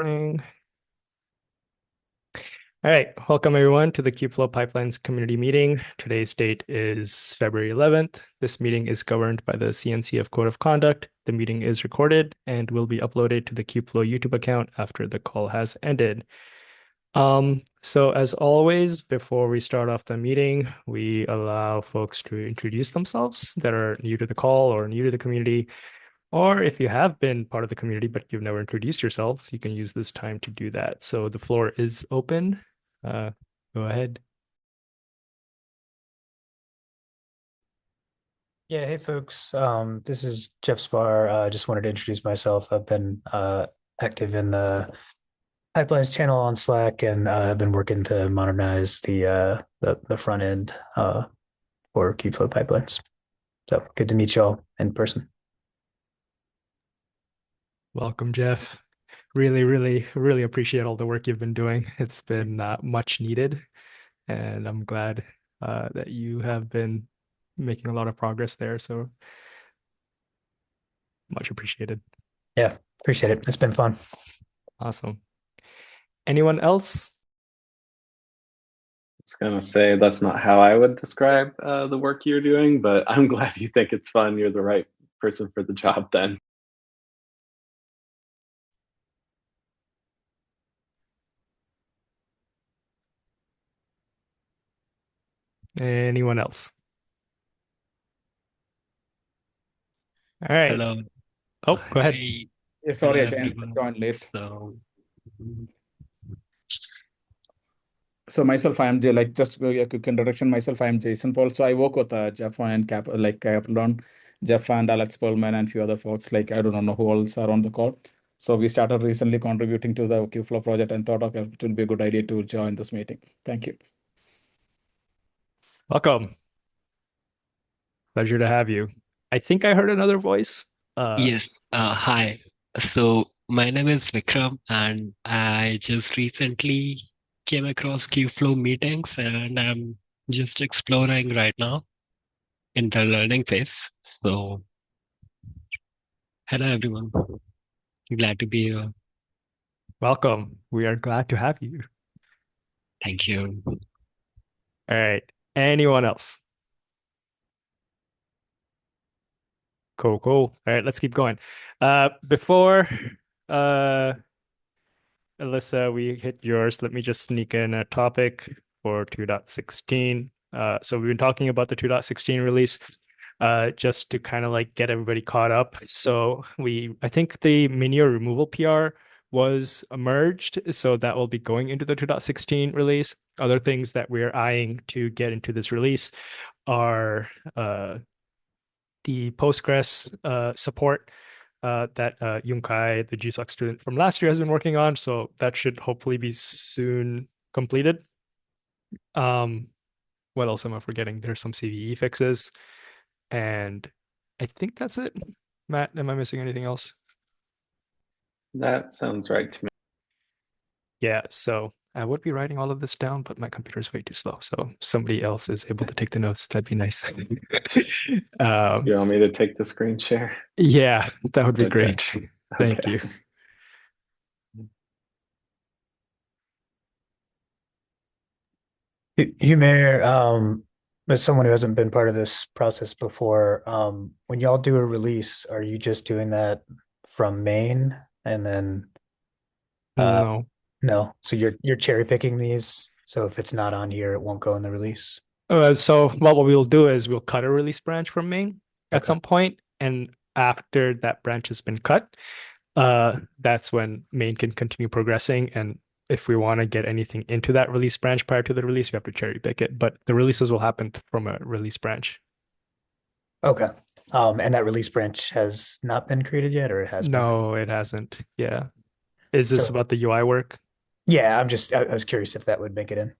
Morning. All right, welcome everyone to the Kubeflow Pipelines community meeting. Today's date is February 11th. This meeting is governed by the CNCF Code of Conduct. The meeting is recorded and will be uploaded to the Kubeflow YouTube account after the call has ended. So as always, before we start off the meeting, we allow folks to introduce themselves that are new to the call or new to the community. Or if you have been part of the community, but you've never introduced yourselves, you can use this time to do that. So the floor is open. Uh, Go ahead. Yeah, hey folks. This is Jeff Spar. Just wanted to introduce myself. I've been active in the pipelines channel on Slack, and I've been working to modernize the front end for Kubeflow pipelines. So good to meet y'all in person. Welcome, Jeff. Really appreciate all the work you've been doing. It's been much needed, and I'm glad that you have been making a lot of progress there. So much appreciated. Yeah, appreciate it. It's been fun. Awesome. Anyone else? Was gonna say that's not how I would describe the work you're doing, but I'm glad you think it's fun. You're the right person for the job then. Anyone else? All right. Hello. Oh, go ahead. Hey, Yeah, hello sorry, I everyone. joined late. So, So myself, I am like just a quick introduction. Myself, I am Jason Paul. So I work with Jeff and Kaplan, Jeff and Alex Perlman and few other folks. Like I don't know who else are on the call. So we started recently contributing to the Qflow project and thought, okay, it will be a good idea to join this meeting. Thank you. Welcome. Pleasure to have you. I think I heard another voice. yes, hi. So, my name is Vikram, and I just recently came across Qflow meetings, and I'm just exploring right now in the learning phase. So, hello everyone. Glad to be here. Welcome. We are glad to have you. Thank you. All right. Anyone else? Cool. All right, let's keep going. Before uh Alyssa, we hit yours. Let me just sneak in a topic for 2.16. So we've been talking about the 2.16 release, just to kind of like get everybody caught up. So I think the Minio removal PR was merged, so that will be going into the 2.16 release. Other things that we're eyeing to get into this release are the Postgres support that Yunkai, the GSOC student from last year, has been working on. So that should hopefully be soon completed. What else am I forgetting? There's some CVE fixes, and I think that's it. Matt, am I missing anything else? That sounds right to me. Yeah, so I would be writing all of this down, but my computer is way too slow. So if somebody else is able to take the notes, that'd be nice. You want me to take the screen share? Yeah, that would be Okay. great. Thank Okay. you. Humair, as someone who hasn't been part of this process before, when y'all do a release, are you just doing that from main and then uh, No. no? So you're cherry picking these. So if it's not on here, it won't go in the release. So what we'll do is we'll cut a release branch from main at Okay. some point, and after that branch has been cut, that's when main can continue progressing. And if we want to get anything into that release branch prior to the release, we have to cherry pick it. But the releases will happen from a release branch. Okay. And that release branch has not been created yet, or it has been? No, it hasn't. Yeah. Is this So about the UI work? yeah, I was curious if that would make it in.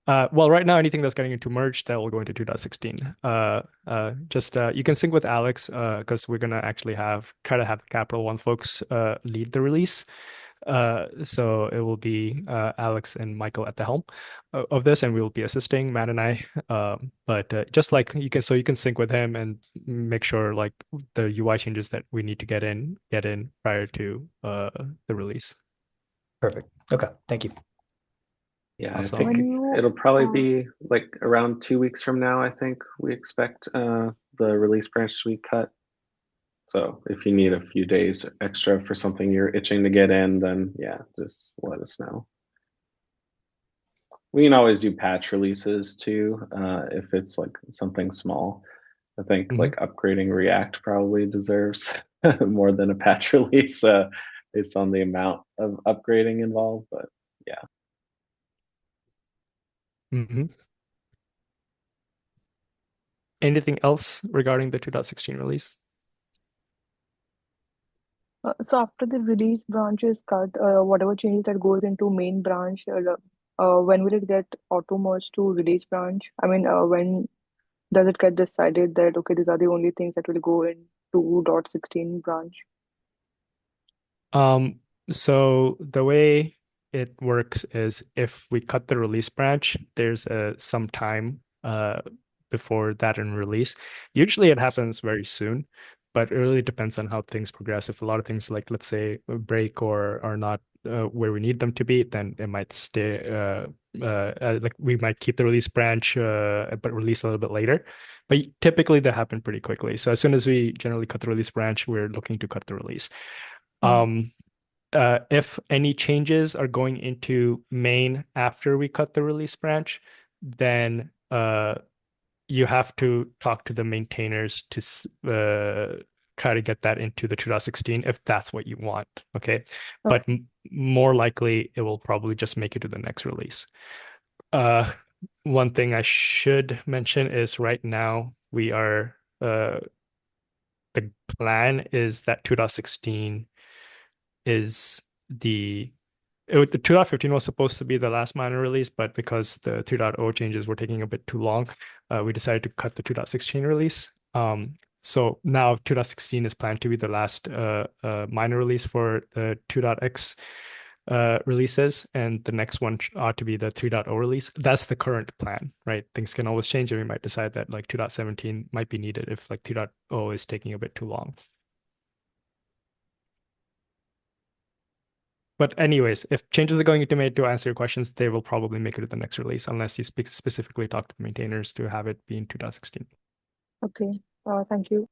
Well, right now, anything that's getting into merge, that will go into 2.16. You can sync with Alex, because we're gonna actually try to have the Capital One folks lead the release. So it will be Alex and Michael at the helm of this, and we will be assisting Matt and I. But just like you can sync with him and make sure like the UI changes that we need to get in prior to the release. Perfect. Okay, thank you. Yeah, Awesome. I think When you it'll probably be like around 2 weeks from now, I think we expect the release branch to be cut. So if you need a few days extra for something you're itching to get in, then yeah, just let us know. We can always do patch releases too, if it's like something small. I think Mhm. like upgrading React probably deserves more than a patch release, based on the amount of upgrading involved. But yeah. Mhm. Anything else regarding the 2.16 release? so after the release branch is cut, whatever changes that goes into main branch, when will it get auto merged to release branch? I mean, when does it get decided that okay, these are the only things that will go in 2.16 branch? So the way it works is if we cut the release branch, there's some time before that in release. Usually it happens very soon, but it really depends on how things progress. If a lot of things like let's say break or are not where we need them to be, then it might stay like we might keep the release branch but release a little bit later. But typically they happen pretty quickly. So as soon as we generally cut the release branch, we're looking to cut the release. If any changes are going into main after we cut the release branch, then you have to talk to the maintainers to try to get that into the 2.16 if that's what you want. Okay. But more likely, it will probably just make it to the next release. One thing I should mention is right now we are the plan is that 2.16 is the 2.15 was supposed to be the last minor release, but because the 3.0 changes were taking a bit too long, we decided to cut the 2.16 release. So now 2.16 is planned to be the last minor release for the 2.x releases, and the next one ought to be the 3.0 release. That's the current plan, right? Things can always change, and we might decide that like 2.17 might be needed if like 2.0 is taking a bit too long. But anyways, if changes are going to be made to answer your questions, they will probably make it to the next release unless you specifically talk to the maintainers to have it be in 2.16. Okay. Thank you.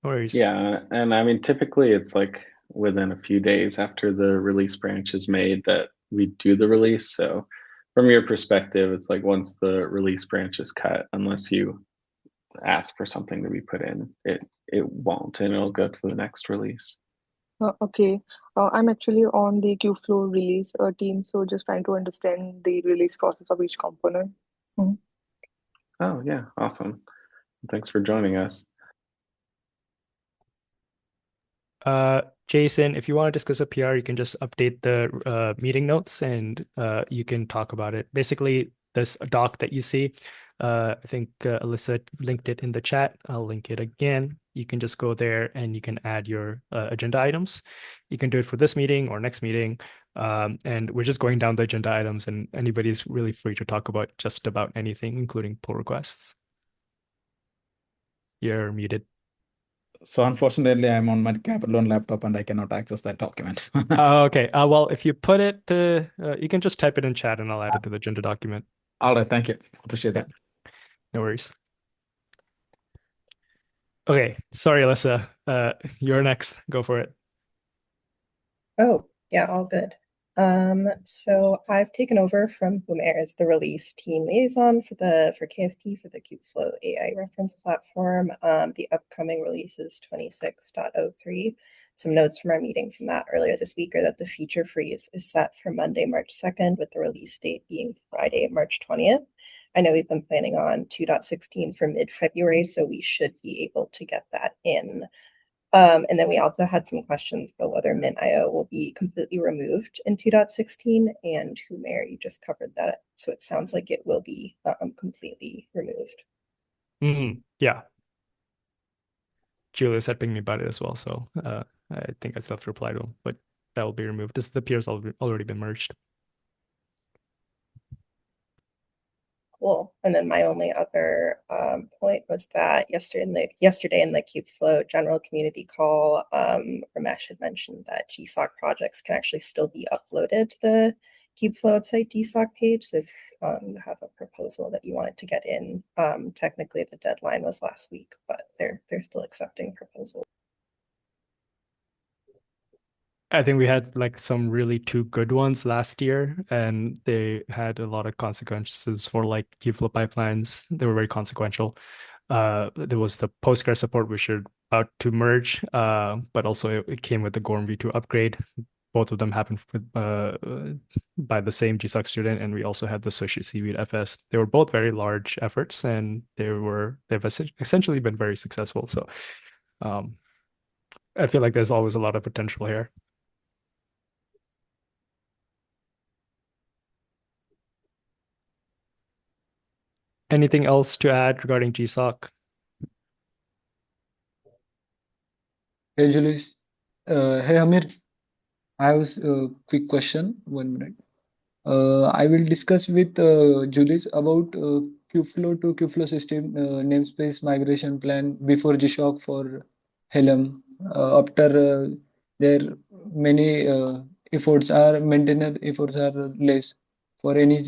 No worries. Yeah, and I mean, typically it's like within a few days after the release branch is made that we do the release. So from your perspective, it's like once the release branch is cut, unless you ask for something to be put in, it won't, and it'll go to the next release. Okay. I'm actually on the Kubeflow release team, so just trying to understand the release process of each component. Mhm. Oh yeah, awesome. Thanks for joining us. Jason, if you want to discuss a PR, you can just update the meeting notes and you can talk about it. Basically, this doc that you see, I think Alyssa linked it in the chat. I'll link it again. You can just go there and you can add your agenda items. You can do it for this meeting or next meeting. And we're just going down the agenda items, and anybody's really free to talk about just about anything, including pull requests. You're muted. So unfortunately, I'm on my Capital One laptop and I cannot access that document. Okay. Well, if you put it you can just type it in chat and I'll add it to the agenda document. All right, thank you. Appreciate that. No worries. Okay. Sorry, Alyssa. You're next. Go for it. Oh, yeah, all good. So I've taken over from Humair as the release team liaison for KFP for the Kubeflow AI reference platform. The upcoming release is 26.03. Some notes from our meeting from that earlier this week are that the feature freeze is set for Monday, March 2nd, with the release date being Friday, March 20th. I know we've been planning on 2.16 for mid-February, so we should be able to get that in. And then we also had some questions about whether Mint.io will be completely removed in 2.16, and Humair, you just covered that. So it sounds like it will be completely removed. Yeah. Julius had pinged me about it as well, so I think I still have to reply to him, but that will be removed. The peers already been merged. Cool. And then my only other point was that yesterday in the Kubeflow general community call, Ramesh had mentioned that GSOC projects can actually still be uploaded to the Kubeflow website GSOC page. So if you have a proposal that you wanted to get in, technically the deadline was last week, but they're still accepting proposals. I think we had like some really two good ones last year, and they had a lot of consequences for like Kubeflow pipelines. They were very consequential. There was the Postgres support, which are about to merge, but also it came with the Gorm v2 upgrade. Both of them happened by the same GSOC student, and we also had the Sushi Seaweed FS. They were both very large efforts, and they've essentially been very successful. So I feel like there's always a lot of potential here. Anything else to add regarding GSOC? Hey Julius, hey Amir, I have a quick question. 1 minute. I will discuss with Julius about Kubeflow to Kubeflow system namespace migration plan before GShock for Helm. After there many efforts are maintenance efforts are less for any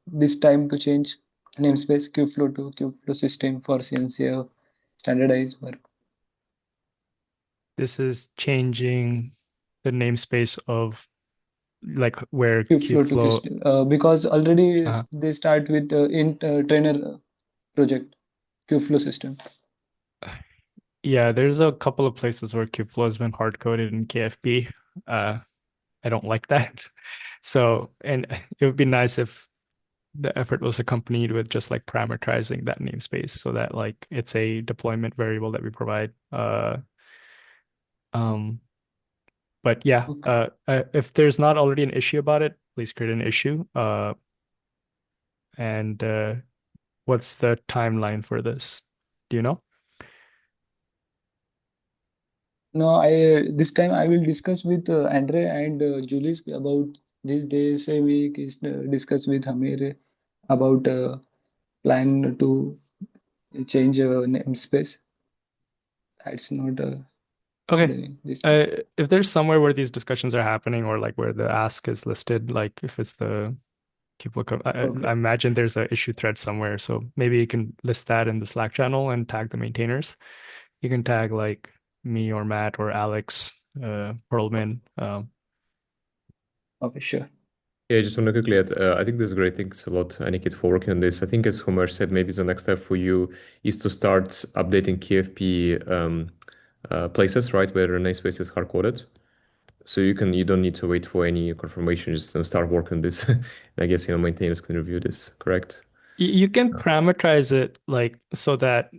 this time to change namespace Kubeflow to Kubeflow system for CNCF standardized work. This is changing the namespace of like where Kubeflow to Kubeflow. because already Uh, they start with int trainer project Kubeflow system. yeah, there's a couple of places where Kubeflow has been hard coded in KFP. I don't like that. So, and it would be nice if the effort was accompanied with just like parameterizing that namespace so that like it's a deployment variable that we provide. Um, but yeah, Okay. if there's not already an issue about it, please create an issue. And what's the timeline for this? Do you know? No, I this time I will discuss with Andre and Julius about this day. Same week is discuss with Hamir about plan to change namespace. That's not Okay. this time. If there's somewhere where these discussions are happening or like where the ask is listed, like if it's the Kubeflow, Okay. I imagine there's an issue thread somewhere. So maybe you can list that in the Slack channel and tag the maintainers. You can tag like me or Matt or Alex, Perlman. Okay, sure. Yeah, I just want to quickly add, I think this is great. Thanks a lot, Aniket, for working on this. I think as Homer said, maybe the next step for you is to start updating KFP places, right, where namespace is hard-coded. So you don't need to wait for any confirmation, just start working on this. I guess, maintainers can review this, correct? You can parameterize it like so that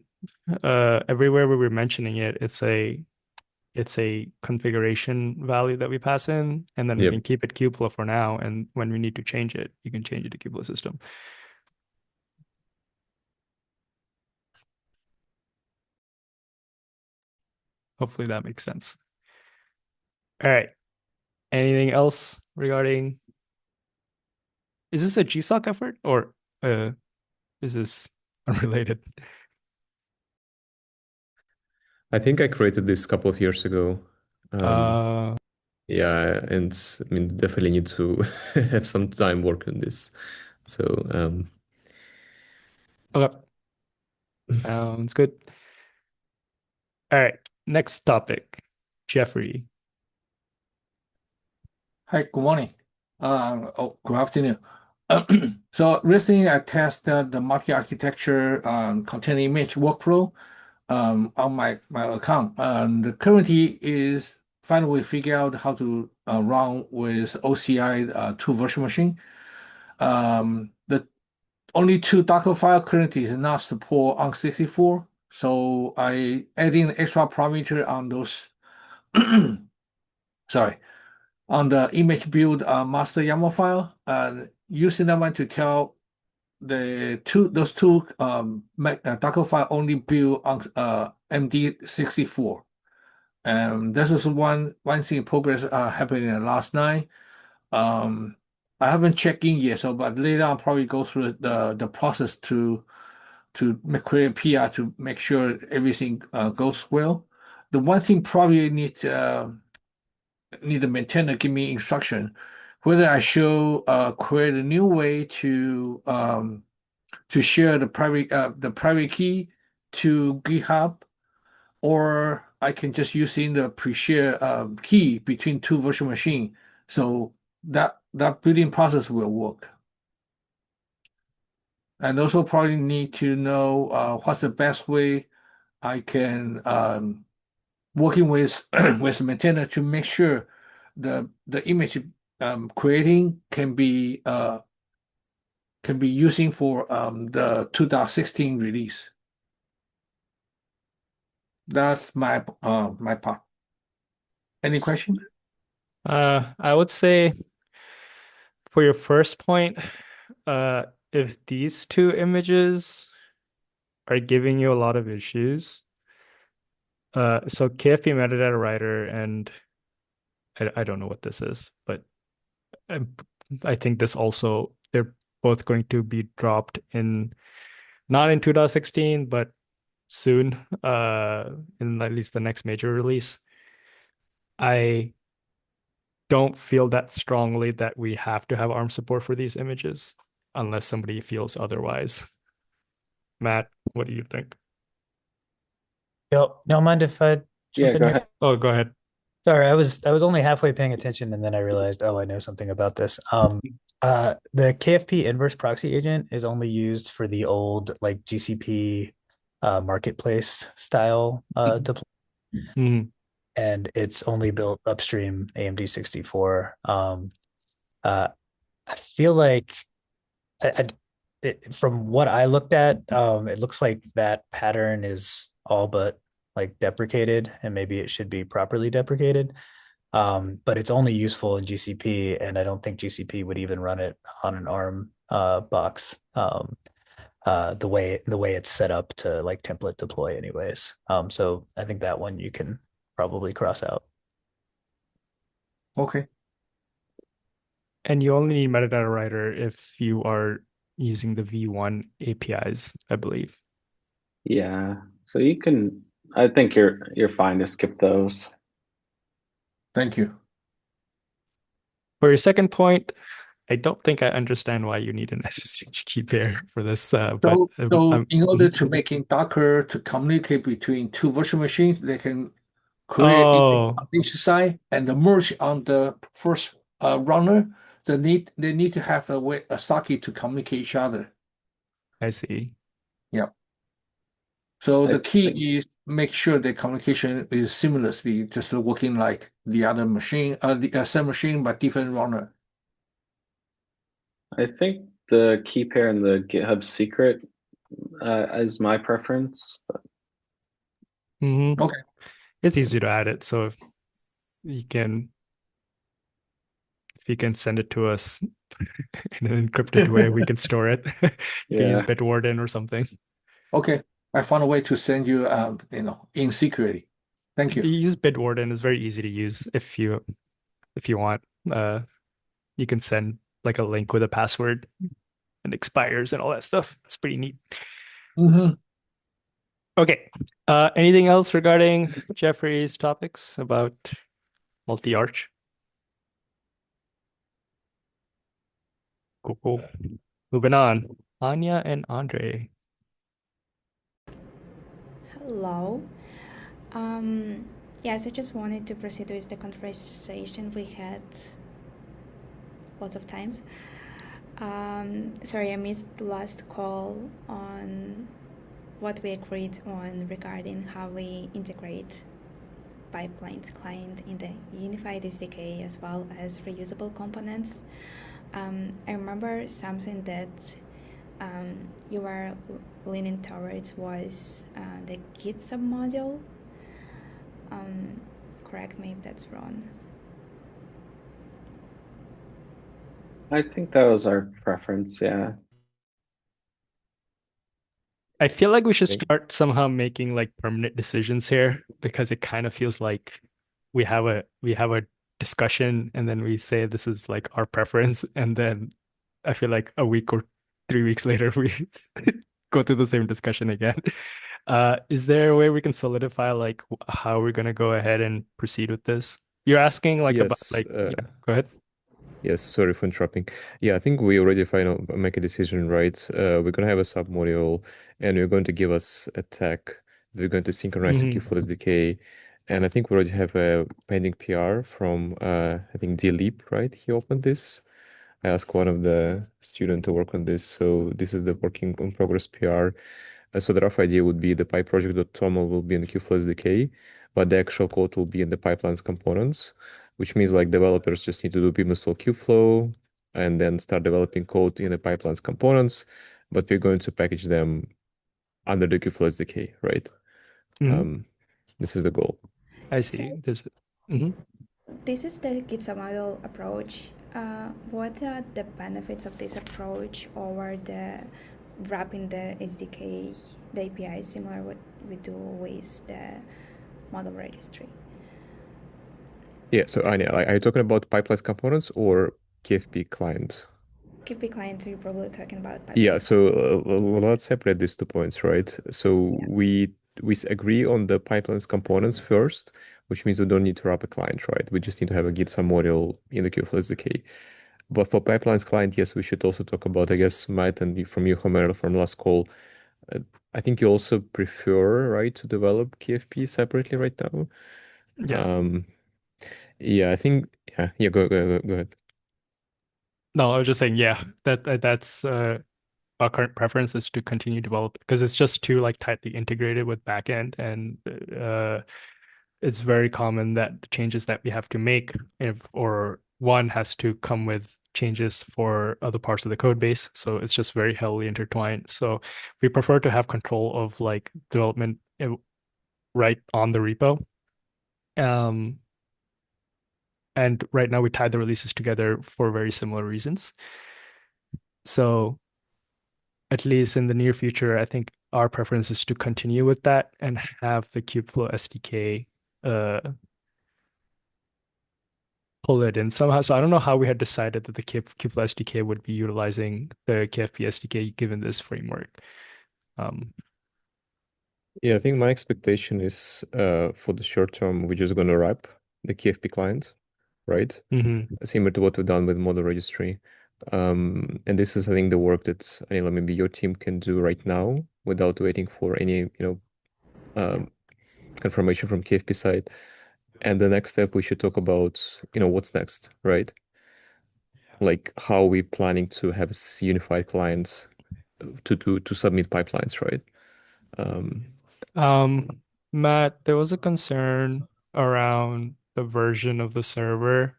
everywhere where we're mentioning it, it's a configuration value that we pass in, and then we Yep. can keep it Kubeflow for now. And when we need to change it, you can change it to Kubeflow system. Hopefully that makes sense. All right. Anything else regarding? Is this a GSOC effort or is this unrelated? I think I created this a couple of years ago. Uh, Yeah, and I mean, definitely need to have some time work on this. So, okay. Sounds good. All right. Next topic, Jeffrey. Hi, good morning. Good afternoon. So recently I tested the multi-architecture container image workflow on my account. And currently is finally figure out how to run with OCI 2 virtual machine. The only two Docker file currently is not support on 64. So I adding extra parameter on those sorry, on the image build master YAML file and using that one to tell those two Docker file only build on MD64. And this is one thing progress happening last night. I haven't checked in yet, so but later I'll probably go through the process to create a PR to make sure everything goes well. The one thing probably need the maintainer give me instruction whether I should create a new way to share the private key to GitHub, or I can just use in the pre-share key between two virtual machines. So that building process will work. And also probably need to know what's the best way I can working with with the maintainer to make sure the image creating can be using for the 2.16 release. That's my part. Any question? I would say for your first point, if these two images are giving you a lot of issues, so KFP metadata writer and I don't know what this is, but I think this also they're both going to be dropped in not in 2.16, but soon, in at least the next major release. I don't feel that strongly that we have to have ARM support for these images unless somebody feels otherwise. Matt, what do you think? Yo, don't mind if I Yeah, jump in go here? ahead. Oh, go ahead. Sorry, I was only halfway paying attention and then I realized, oh, I know something about this. The KFP inverse proxy agent is only used for the old like GCP marketplace style deployment, Mhm. and it's only built upstream AMD 64. I feel like from what I looked at, it looks like that pattern is all but like deprecated, and maybe it should be properly deprecated. But it's only useful in GCP, and I don't think GCP would even run it on an ARM box. The way it's set up to like template deploy, anyways. So I think that one you can probably cross out. Okay. And you only need metadata writer if you are using the V1 APIs, I believe. Yeah. So you can, I think you're fine to skip those. Thank you. For your second point, I don't think I understand why you need an SSH key pair for this, but So in order to making Docker to communicate between two virtual machines, they can create image oh, on each side and the merge on the first runner. They need to have a socket to communicate each other. I see. Yeah. So I the key think is make sure the communication is seamlessly just working like the other machine, the same machine but different runner. I think the key pair and the GitHub secret is my preference. But Mhm. Okay. It's easy to add it, so if you can send it to us in an encrypted way, we can store it. You can use yeah, Bitwarden or something. Okay. I found a way to send you, in secretly. Thank you. Use Bitwarden. It's very easy to use if you want. You can send like a link with a password and expires and all that stuff. It's pretty neat. Mhm. Okay. Anything else regarding Jeffrey's topics about multi-arch? Cool, cool. Moving on. Anya and Andre. Hello. Um, yes, I just wanted to proceed with the conversation we had lots of times. Sorry, I missed the last call on what we agreed on regarding how we integrate pipelines client in the unified SDK as well as reusable components. I remember something that you were leaning towards was the Git submodule. Correct me if that's wrong. I think that was our preference. Yeah. I feel like we should Okay. start somehow making like permanent decisions here because it kind of feels like we have a discussion and then we say this is like our preference, and then I feel like a week or 3 weeks later we go through the same discussion again. Is there a way we can solidify like how we're gonna go ahead and proceed with this? You're asking like about Yes, like yeah, go ahead. yes, sorry for interrupting. Yeah, I think we already final make a decision, right? We're gonna have a submodule and we're going to give us a tag. We're going to synchronize the Mhm. Kubeflow SDK. And I think we already have a pending PR from I think D-Leap, right? He opened this. I asked one of the student to work on this. So this is the working in progress PR. So the rough idea would be the pipeproject.toml will be in the Kubeflow SDK, but the actual code will be in the pipelines components, which means like developers just need to do pip install Kubeflow and then start developing code in the pipelines components, but we're going to package them under the Kubeflow SDK, right? Mhm. This is the goal. I see. This mhm. This is the GitHub model approach. What are the benefits of this approach over the wrapping the SDK, the API, similar what we do with the model registry? Yeah, so Anya, are you talking about pipelines components or KFP client? KP client, you're probably talking about pipelines. Yeah, so let's separate these 2 points, right? So Yeah. we agree on the pipelines components first, which means we don't need to wrap a client, right? We just need to have a Git submodule in the Kubeflow SDK. But for pipelines client, yes, we should also talk about, I guess, Matt and from you, Homer, from last call. Uh, I think you also prefer, right, to develop KFP separately right now. Yeah. Yeah, I think, yeah, go ahead. No, I was just saying, yeah, that's our current preference is to continue develop because it's just too like tightly integrated with backend, and it's very common that the changes that we have to make if or one has to come with changes for other parts of the code base. So it's just very heavily intertwined. So we prefer to have control of like development right on the repo. And right now we tie the releases together for very similar reasons. So at least in the near future, I think our preference is to continue with that and have the Kubeflow SDK pull it in somehow. So I don't know how we had decided that the Kubeflow SDK would be utilizing the KFP SDK given this framework. Yeah, I think my expectation is for the short term, we're just going to wrap the KFP client, right? Similar to what we've done with model registry. And this is, I think, the work that Anila, maybe your team can do right now without waiting for any, confirmation from KFP side. And the next step, we should talk about, what's next, right? Like how we planning to have unified clients to submit pipelines, right? Matt, there was a concern around the version of the server.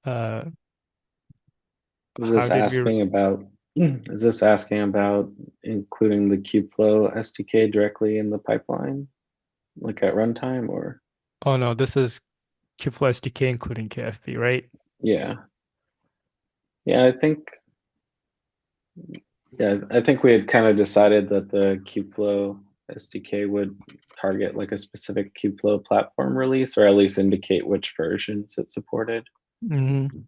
Is How this did we? asking about is this asking about including the Kubeflow SDK directly in the pipeline, like at runtime, or? Oh no, this is Kubeflow SDK including KFP, right? Yeah. Yeah, I think we had kind of decided that the Kubeflow SDK would target like a specific Kubeflow platform release, or at least indicate which versions it supported. And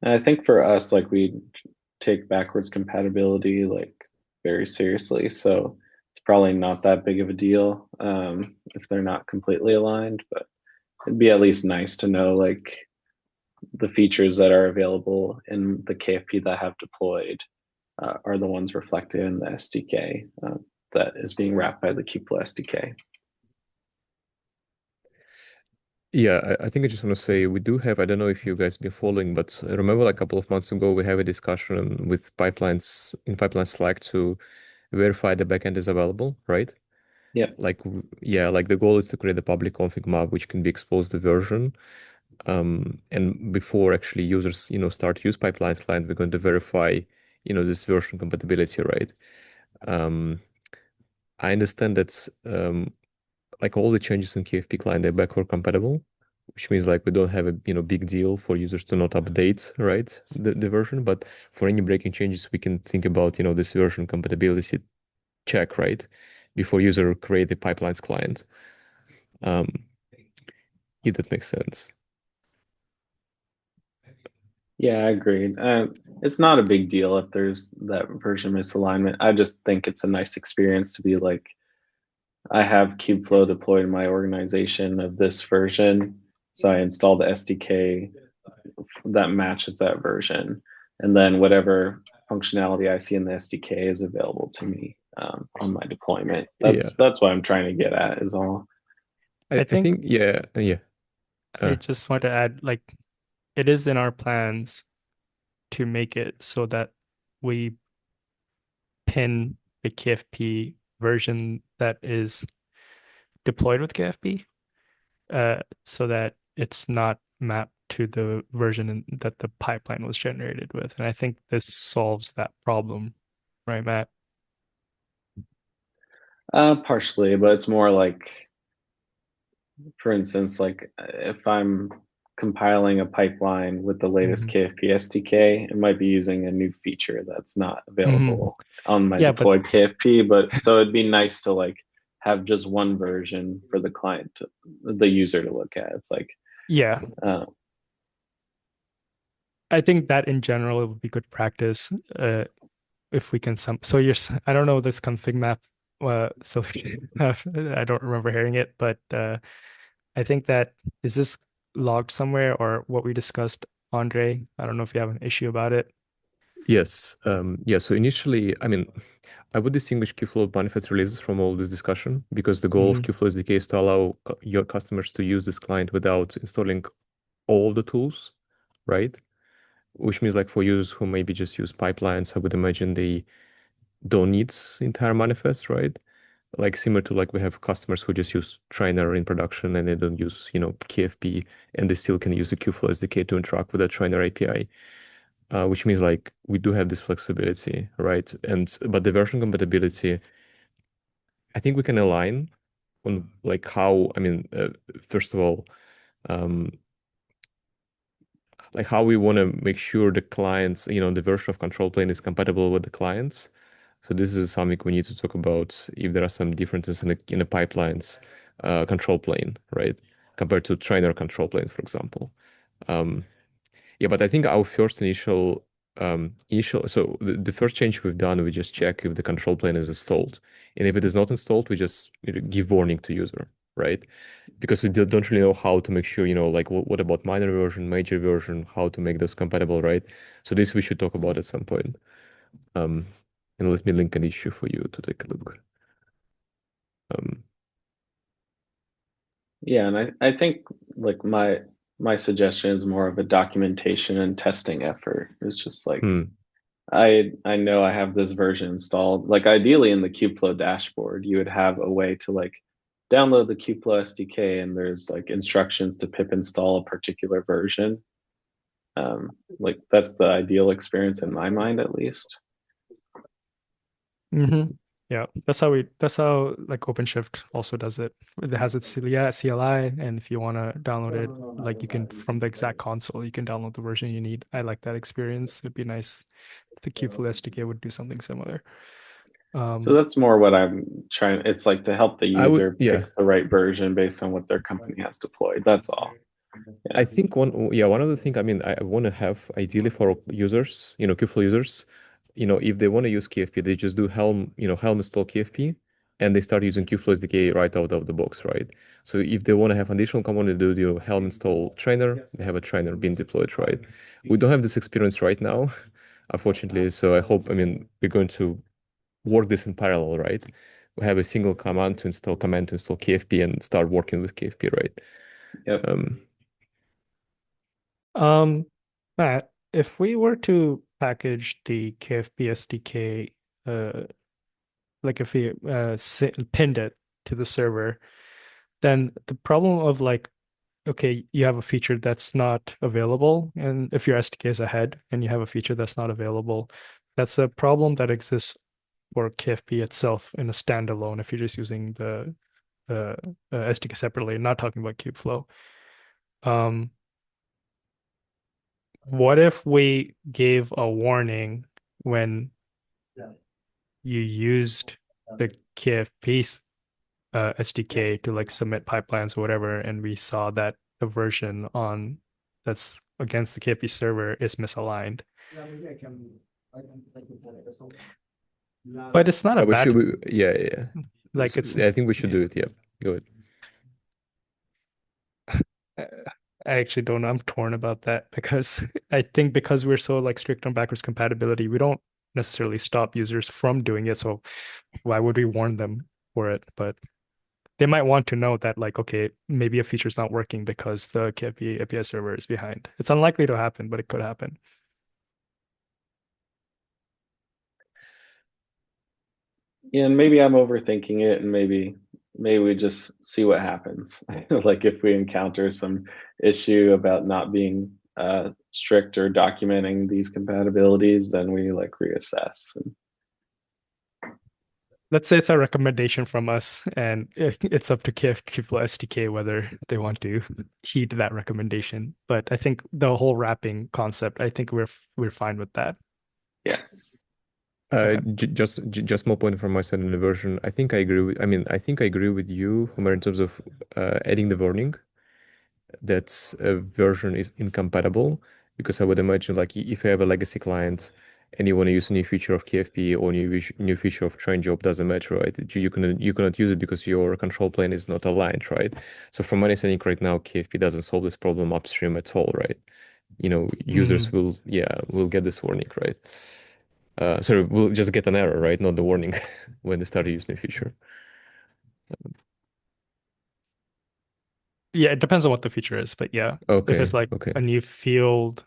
I think for us, like we take backwards compatibility like very seriously, so it's probably not that big of a deal if they're not completely aligned. But it'd be at least nice to know like the features that are available in the KFP that have deployed are the ones reflected in the SDK that is being wrapped by the Kubeflow SDK. Yeah, I think I just want to say we do have, I don't know if you guys been following, but remember like a couple of months ago, we have a discussion with pipelines in pipeline Slack to verify the backend is available, right? Yeah. Like, yeah, like the goal is to create a public config map, which can be exposed to version. And before actually users, start use pipeline Slack, we're going to verify, this version compatibility, right? I understand that like all the changes in KFP client, they're backward compatible, which means like we don't have a big deal for users to not update, right, the version. But for any breaking changes, we can think about this version compatibility check, right, before user create the pipelines client. If that makes sense. Yeah, I agree. It's not a big deal if there's that version misalignment. I just think it's a nice experience to be like, I have Kubeflow deployed in my organization of this version, so I install the SDK that matches that version, and then whatever functionality I see in the SDK is available to me on my deployment. Yeah. That's what I'm trying to get at is all. I think, yeah. I just want to add, like, it is in our plans to make it so that we pin the KFP version that is deployed with KFP, so that it's not mapped to the that the pipeline was generated with. And I think this solves that problem, right, Matt? Partially, but it's more like, for instance, like if I'm compiling a pipeline with the latest KFP SDK, it might be using a new feature that's not available on my Yeah, but deployed KFP. But so it'd be nice to like have just one version for the client, the user to look at. It's like, yeah, I think that in general it would be good practice if we can so I don't know this config map solution. I don't remember hearing it, but I think that is this logged somewhere or what we discussed, Andre? I don't know if you have an issue about it. Yes. Yeah. So initially, I mean, I would distinguish Kubeflow manifest releases from all this discussion because the goal of Kubeflow SDK is to allow your customers to use this client without installing all the tools, right? Which means like for users who maybe just use pipelines, I would imagine they don't need entire manifest, right? Like similar to like we have customers who just use trainer in production and they don't use, KFP and they still can use the Kubeflow SDK to interact with the trainer API. Which means like we do have this flexibility, right? But the version compatibility, I think we can align on like how, I mean, first of all, um, like how we want to make sure the clients, the version of control plane is compatible with the clients. So this is something we need to talk about if there are some differences in the pipelines control plane, right? Compared to trainer control plane, for example. Yeah, but I think our first so the first change we've done, we just check if the control plane is installed. And if it is not installed, we just give warning to user, right? Because we don't really know how to make sure, like what about minor version, major version, how to make those compatible, right? So this we should talk about at some point. And let me link an issue for you to take a look. Yeah, and I think like my suggestion is more of a documentation and testing effort. It's just like I know I have this version installed. Like ideally in the Kubeflow dashboard, you would have a way to like download the Kubeflow SDK and there's like instructions to pip install a particular version. Like that's the ideal experience in my mind, at least. Yeah, that's how like OpenShift also does it. It has its CLI, and if you want to download it, like you can from the exact console, you can download the version you need. I like that experience. It'd be nice if the Kubeflow SDK would do something similar. So that's more what I'm trying. It's like to help the user pick the right version based on what their company has deployed. That's all. Yeah. I think one of the things, I mean, I want to have ideally for users, Kubeflow users, if they want to use KFP, they just do Helm install KFP and they start using Kubeflow SDK right out of the box, right? So if they want to have additional component, they do Helm install trainer, they have a trainer being deployed, right? We don't have this experience right now, unfortunately. So I hope, I mean, we're going to work this in parallel, right? We have a single command to install KFP and start working with KFP, right? Yep. Matt, if we were to package the KFP SDK, like if we pinned it to the server, then the problem of like, okay, you have a feature that's not available, and if your SDK is ahead and you have a feature that's not available, that's a problem that exists for KFP itself in a standalone if you're just using the SDK separately, not talking about Kubeflow. What if we gave a warning when you used the KFP SDK to like submit pipelines or whatever, and we saw that the version on that's against the KFP server is misaligned. Yeah, maybe I can take it for this one. But it's not a bad yeah. like So, it's I think we should do it. Yeah, go ahead. I actually don't know. I'm torn about that because I think because we're so like strict on backwards compatibility, we don't necessarily stop users from doing it. So why would we warn them for it? But they might want to know that like, okay, maybe a feature's not working because the KFP API server is behind. It's unlikely to happen, but it could happen. Yeah, and maybe I'm overthinking it, and maybe we just see what happens. Like if we encounter some issue about not being strict or documenting these compatibilities, then we like reassess. Let's say it's a recommendation from us, and it's up to Kubeflow SDK whether they want to heed that recommendation. But I think the whole wrapping concept, I think we're fine with that. Yes. Okay. Just small point from my side in the version. I think I agree with. I mean, I think I agree with you, Homer, in terms of adding the warning that a version is incompatible, because I would imagine like if you have a legacy client and you want to use a new feature of KFP or new feature of train job, doesn't matter, right? You cannot use it because your control plane is not aligned, right? So from my understanding right now, KFP doesn't solve this problem upstream at all, right? Users will get this warning, right? Sorry, we'll just get an error, right? Not the warning when they start to use new feature. Yeah, it depends on what the feature is, but yeah, if Okay, it's like okay. a new field,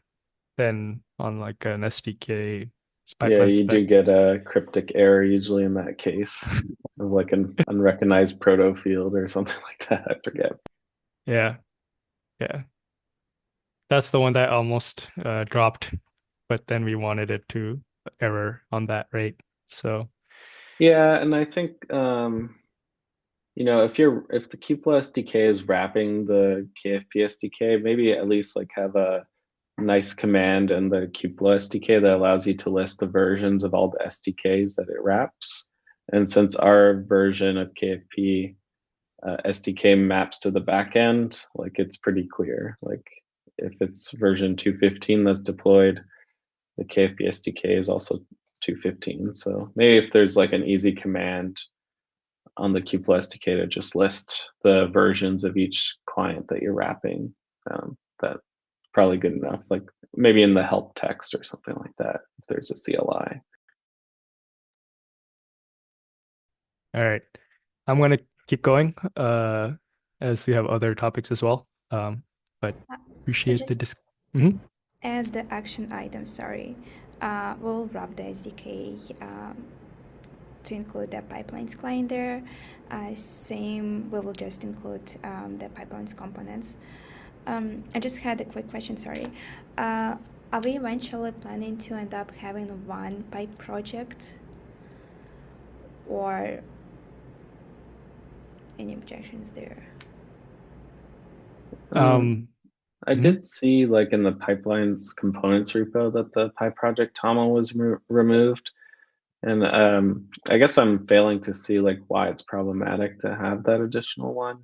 then on like an SDK Yeah, pipeline you do spec. get a cryptic error usually in that case of like an unrecognized proto field or something like that. I forget. Yeah, that's the one that almost dropped, but then we wanted it to error on that rate. So Yeah, and I think if the Kubeflow SDK is wrapping the KFP SDK, maybe at least like have a nice command in the Kubeflow SDK that allows you to list the versions of all the SDKs that it wraps. And since our version of KFP SDK maps to the backend, like it's pretty clear. Like if it's version 215 that's deployed, the KFP SDK is also 215. So maybe if there's like an easy command on the Kubeflow SDK to just list the versions of each client that you're wrapping, that's probably good enough. Like maybe in the help text or something like that, if there's a CLI. all right, I'm gonna keep going as we have other topics as well. But appreciate the just add the action item, sorry. We'll wrap the SDK to include the pipelines client there. Same, we will just include the pipelines components. I just had a quick question, sorry. Are we eventually planning to end up having one pipe project? Or any objections there? I did see like in the pipelines components repo that the pipe project Tama was removed. And I guess I'm failing to see like why it's problematic to have that additional one.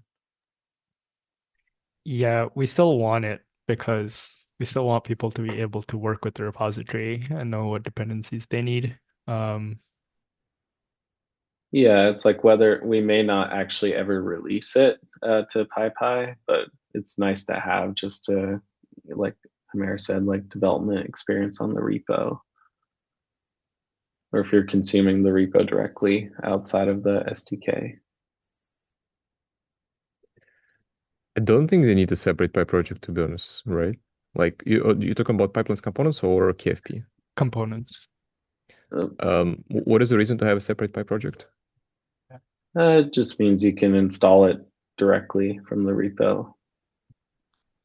Yeah, we still want it because we still want people to be able to work with the repository and know what dependencies they need. Yeah, it's like whether we may not actually ever release it to PyPy, but it's nice to have just to, like Hamir said, like development experience on the repo. Or if you're consuming the repo directly outside of the SDK. I don't think they need a separate pipe project, to be honest, right? Like you talking about pipelines components or KFP? Components. What is the reason to have a separate pipe project? It just means you can install it directly from the repo.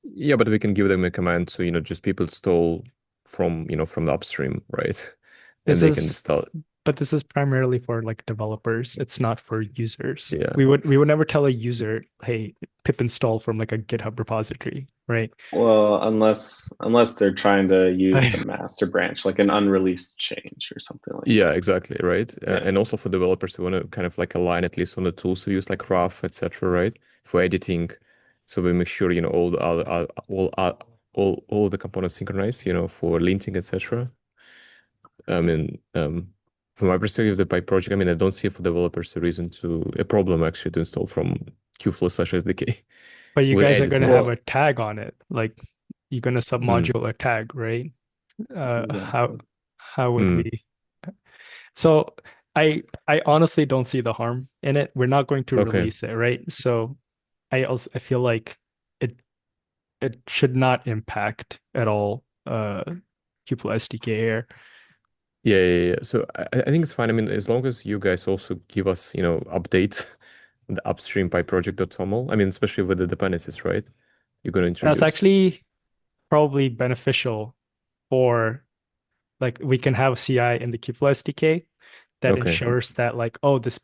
Yeah, but we can give them a command to, just people install from the upstream, right? Then they can install it. But this is primarily for like developers. It's not for users. Yeah. We would never tell a user, hey, pip install from like a GitHub repository, right? Well, unless they're trying to use the master branch, like an unreleased change or something like Yeah, that. exactly, right. Yeah. And also for developers who want to kind of like align at least on the tools we use, like rough, etc., right? For editing, so we make sure all the all the components synchronize, for linting, etc. I mean, from my perspective, the pipe project, I mean, I don't see for developers a problem actually to install from Kubeflow/SDK. But you We'll guys are edit going to more. have a tag on it. Like you're going to submodule a tag, right? Exactly. How would we? So I honestly don't see the harm in it. We're not going to Okay. release it, right? So I feel like it should not impact at all Kubeflow SDK here. Yeah. So I think it's fine. I mean, as long as you guys also give us, updates on the upstream by project.toml. I mean, especially with the dependencies, right? You're going to That's introduce. actually probably beneficial for like we can have CI in the Kubeflow SDK that Okay. ensures that like, oh, that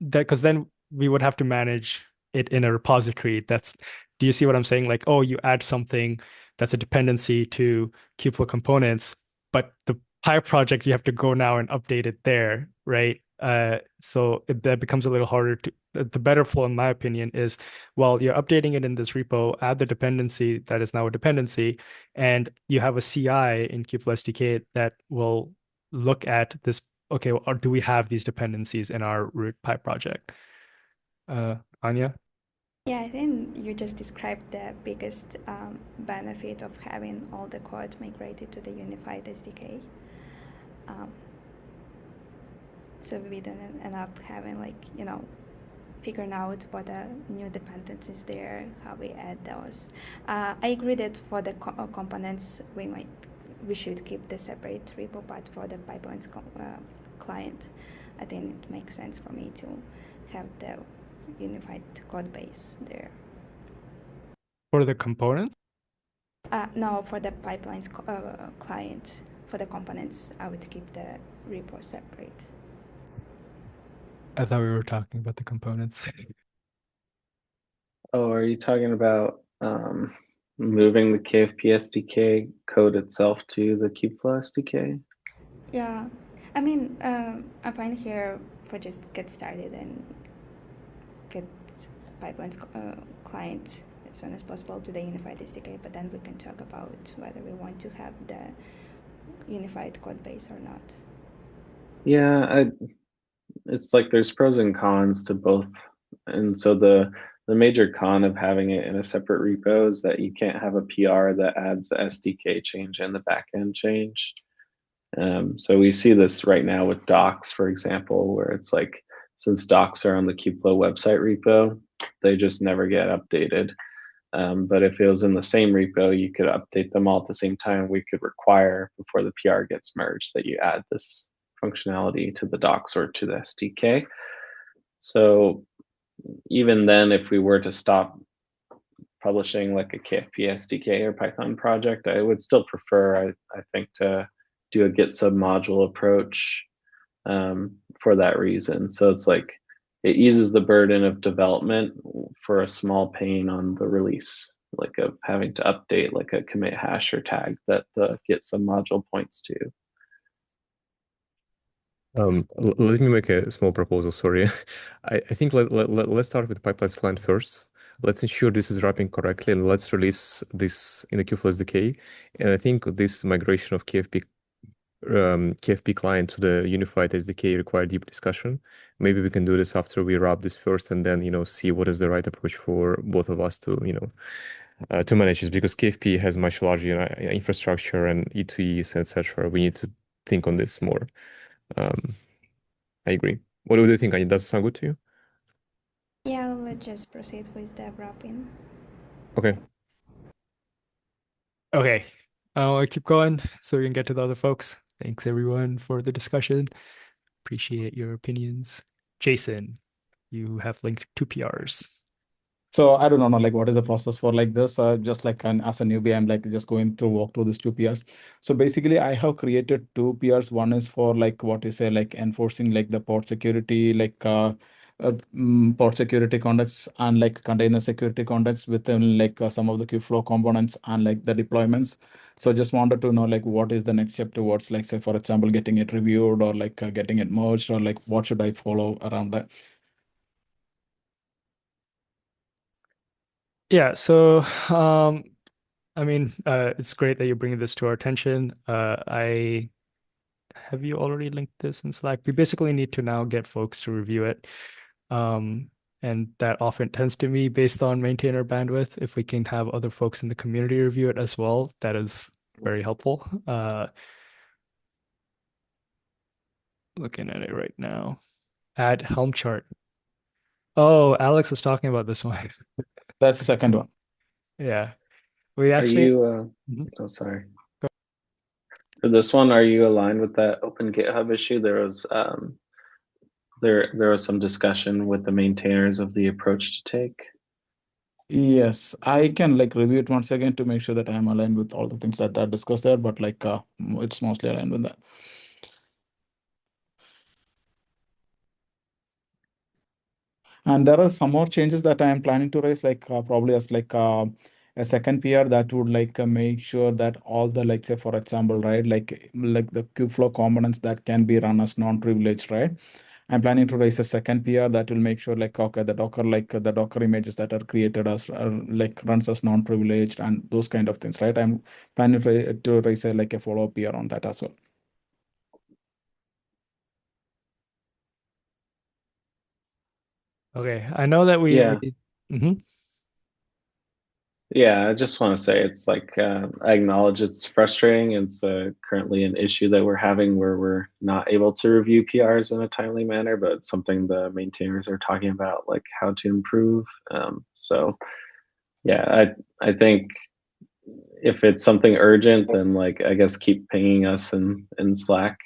because then we would have to manage it in a repository. Do you see what I'm saying? Like, oh, you add something that's a dependency to Kubeflow components, but the Hive project, you have to go now and update it there, right? That becomes a little harder to. The better flow, in my opinion, is while you're updating it in this repo, add the dependency that is now a dependency, and you have a CI in Kubeflow SDK that will look at this. Okay, or do we have these dependencies in our root pipe project? Anya? Yeah, I think you just described the biggest benefit of having all the code migrated to the unified SDK. So we don't end up having figuring out what are new dependencies there, how we add those. I agree that for the components, we should keep the separate repo, but for the pipelines client, I think it makes sense for me to have the unified code base there. For the components? No, for the pipelines client, for the components, I would keep the repo separate. I thought we were talking about the components. Oh, are you talking about moving the KFP SDK code itself to the Kubeflow SDK? Yeah, I mean, I'm fine here for just get started and get pipelines client as soon as possible to the unified SDK, but then we can talk about whether we want to have the unified code base or not. Yeah, it's like there's pros and cons to both. And so the major con of having it in a separate repo is that you can't have a PR that adds the SDK change and the backend change. So we see this right now with docs, for example, where it's like, since docs are on the Kubeflow website repo, they just never get updated. But if it was in the same repo, you could update them all at the same time. We could require before the PR gets merged that you add this functionality to the docs or to the SDK. So even then, if we were to stop publishing like a KFP SDK or Python project, I would still prefer, I think, to do a Git submodule approach for that reason. So it's like it eases the burden of development for a small pain on the release, like of having to update like a commit hash or tag that the Git submodule points to. Let me make a small proposal. Sorry, I think let's start with pipelines client first. Let's ensure this is wrapping correctly, and let's release this in the Kubeflow SDK. And I think this migration of KFP client to the unified SDK require deep discussion. Maybe we can do this after we wrap this first, and then see what is the right approach for both of us to to manage this, because KFP has much larger infrastructure and E2Es, etc. We need to think on this more. I agree. What do you think, Anya? Does it sound good to you? Yeah, let's just proceed with the wrapping. Okay. Okay. I'll keep going so we can get to the other folks. Thanks everyone for the discussion. Appreciate your opinions. Jason, you have linked two PRs. So I don't know, like what is the process for like this? Just like as a newbie, I'm like just going to walk through these two PRs. So basically, I have created two PRs. One is for like what you say, like enforcing like the port security, like port security conducts and like container security conducts within like some of the Kubeflow components and like the deployments. So just wanted to know like what is the next step towards like say for example getting it reviewed or like getting it merged or like what should I follow around that? Yeah, so I mean, it's great that you're bringing this to our attention. I have you already linked this in Slack? We basically need to now get folks to review it. Um, and that often tends to be based on maintainer bandwidth. If we can have other folks in the community review it as well, that is very helpful. Looking at it right now. Add Helm chart. Oh, Alex was talking about this one. That's the second one. Yeah. We Are actually, you, Mhm. oh, sorry. For this one, are you aligned with that open GitHub issue? There was some discussion with the maintainers of the approach to take. Yes, I can like review it once again to make sure that I'm aligned with all the things that are discussed there, but like it's mostly aligned with that. And there are some more changes that I am planning to raise, like probably as like a second PR that would like make sure that all the like say for example, right, like the Kubeflow components that can be run as non-privileged, right? I'm planning to raise a second PR that will make sure like okay the Docker like the Docker images that are created as like runs as non-privileged and those kind of things, right? I'm planning to raise a like a follow-up PR on that as well. Okay. I know that we Yeah. Mhm. Yeah, I just want to say it's like I acknowledge it's frustrating. It's currently an issue that we're having where we're not able to review PRs in a timely manner, but it's something the maintainers are talking about, like how to improve. So yeah, I think if it's something urgent, then like I guess keep pinging us in Slack.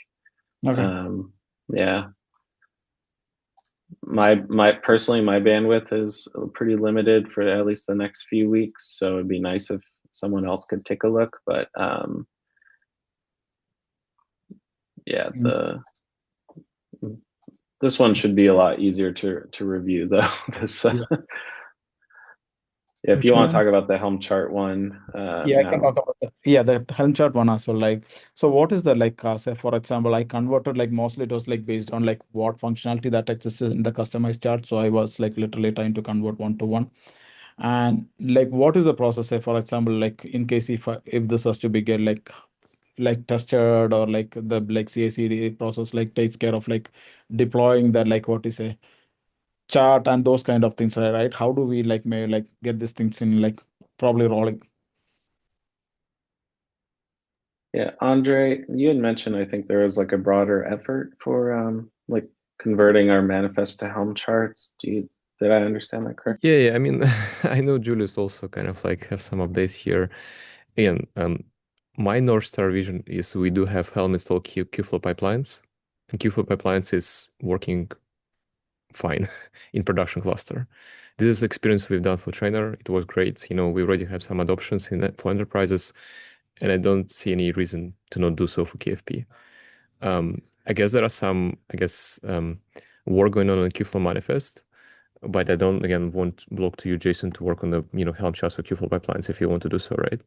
Okay. Yeah, my personally my bandwidth is pretty limited for at least the next few weeks, so it'd be nice if someone else could take a look. But yeah, this one should be a lot easier to review though. This Yeah. if Which you want to one? talk about the Helm chart one Yeah, I can now. talk about that. Yeah, the Helm chart one as well. Like, so what is the like, say for example, I converted like mostly it was like based on like what functionality that existed in the customized chart. So I was like literally trying to convert one to one. And like, what is the process? Say for example, like in case if this has to be get like tested or like the like CI/CD process like takes care of like deploying the like what you say chart and those kind of things, right? How do we like may like get these things in like probably rolling? Yeah, Andre, you had mentioned I think there was like a broader effort for like converting our manifest to Helm charts. Did I understand that correctly? Yeah, I mean, I know Julius also kind of like have some updates here. Again, my North Star vision is we do have Helm install Kubeflow pipelines, and Kubeflow pipelines is working fine in production cluster. This is experience we've done for trainer. It was great. You know, we already have some adoptions in that for enterprises, and I don't see any reason to not do so for KFP. I guess there are some, work going on Kubeflow manifest, but I don't, again, want block to you, Jason, to work on the, Helm charts for Kubeflow pipelines if you want to do so, right?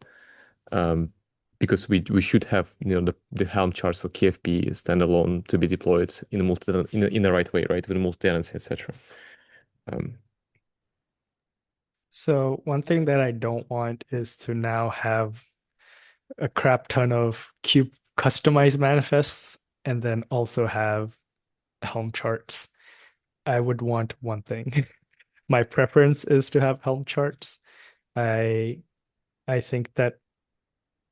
Because we should have, the Helm charts for KFP standalone to be deployed in a in the right way, right, with multi-tenancy, etc. So one thing that I don't want is to now have a crap ton of cube customized manifests and then also have Helm charts. I would want one thing. My preference is to have Helm charts. I I think that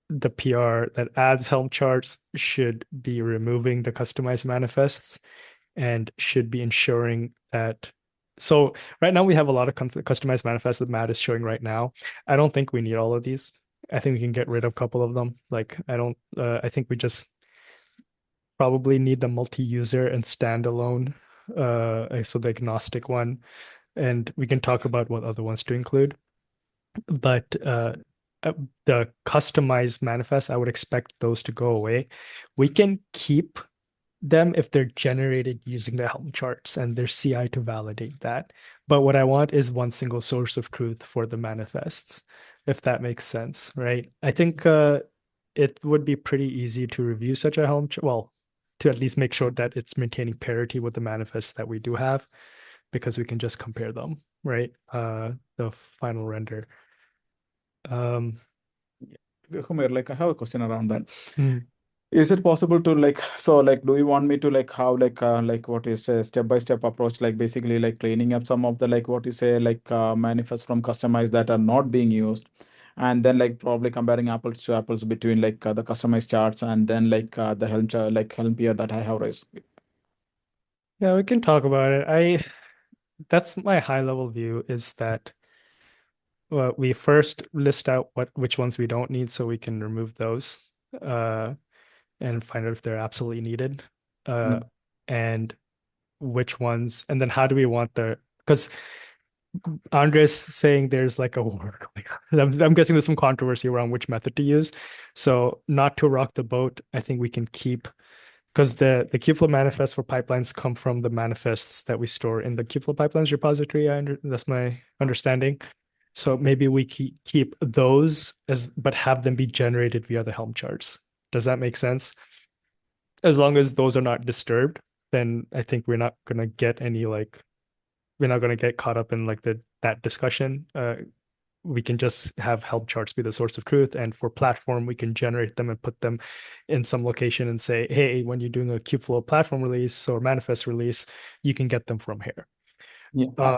the PR that adds Helm charts should be removing the customized manifests and should be ensuring that. So right now we have a lot of customized manifests that Matt is showing right now. I don't think we need all of these. I think we can get rid of a couple of them. Like I don't. I think we just probably need the multi-user and standalone. So the agnostic one. and we can talk about what other ones to include. But the customized manifest, I would expect those to go away. We can keep them if they're generated using the Helm charts and there's CI to validate that. But what I want is one single source of truth for the manifests, if that makes sense, right? I think it would be pretty easy to review such a Helm chart, well, to at least make sure that it's maintaining parity with the manifests that we do have, because we can just compare them, right? The final render. Homer, like I have a question around that. Mm. Is it possible to do you want me to how what is a step-by-step approach, like basically like cleaning up some of the what you say manifests from customized that are not being used, and then probably comparing apples to apples between the customized charts and then the Helm chart, Helm peer that I have raised? Yeah, we can talk about it. That's my high level view, is that we first list out which ones we don't need so we can remove those and find out if they're absolutely needed. And which ones, and then how do we want because Andres saying there's like a war. I'm guessing there's some controversy around which method to use. So not to rock the boat, I think we can keep, because the Kubeflow manifests for pipelines come from the manifests that we store in the Kubeflow pipelines repository. That's my understanding. So maybe we keep those but have them be generated via the Helm charts. Does that make sense? As long as those are not disturbed, then I think we're not gonna get caught up in that discussion. We can just have Helm charts be the source of truth, and for platform we can generate them and put them in some location and say, hey, when you're doing a Kubeflow platform release or manifest release, you can get them from here. Yeah.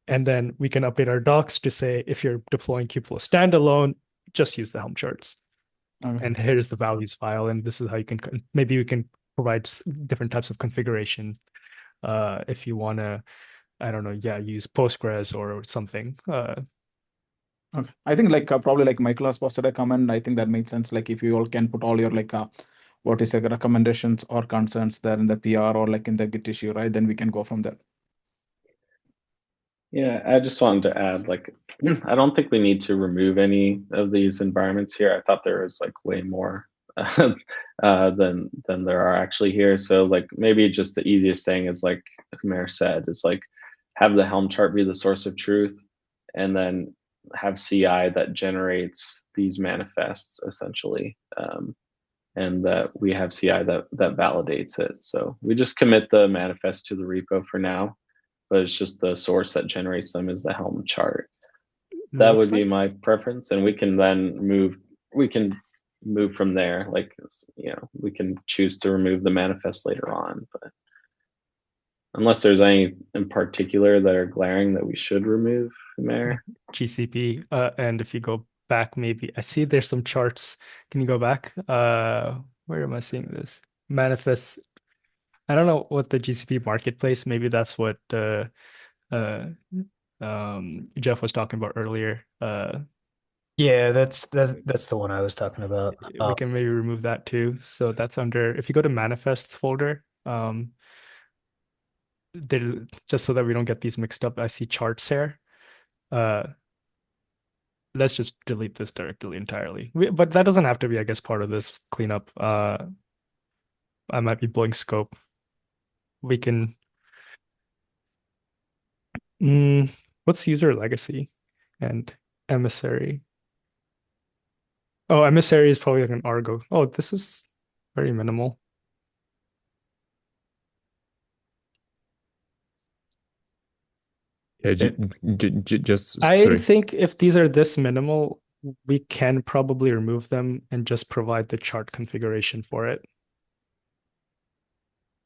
And then we can update our docs to say, if you're deploying Kubeflow standalone, just use the Helm charts. Okay. And here's the values file, and this is how you can, maybe we can provide different types of configuration if you want to, I don't know, use Postgres or something. Okay. I think probably Michael has posted a comment. I think that makes sense. If you all can put all your what is recommendations or concerns there in the PR or in the Git issue, right? Then we can go from there. Yeah, I just wanted to add, I don't think we need to remove any of these environments here. I thought there was way more than there are actually here. So maybe just the easiest thing is Mayor said, is have the Helm chart be the source of truth, and then have CI that generates these manifests essentially, and that we have CI that validates it. So we just commit the manifest to the repo for now, but it's just the source that generates them is the Helm chart. That would be my preference, and we can then move from there. We can choose to remove the manifest later on, but unless there's any in particular that are glaring that we should remove, Mayor. GCP, and if you go back, maybe I see there's some charts. Can you go back? Where am I seeing this? Manifest. I don't know what the GCP marketplace, maybe that's what Jeff was talking about earlier. Yeah, that's the one I was talking about. We can maybe remove that too. So that's under, if you go to manifests folder, just so that we don't get these mixed up, I see charts here. Let's just delete this directory entirely. But that doesn't have to be, I guess, part of this cleanup. I might be blowing scope. We can. What's user legacy and emissary? Oh, emissary is probably like an Argo. Oh, this is very minimal. Yeah, just I sorry. think if these are this minimal, we can probably remove them and just provide the chart configuration for it.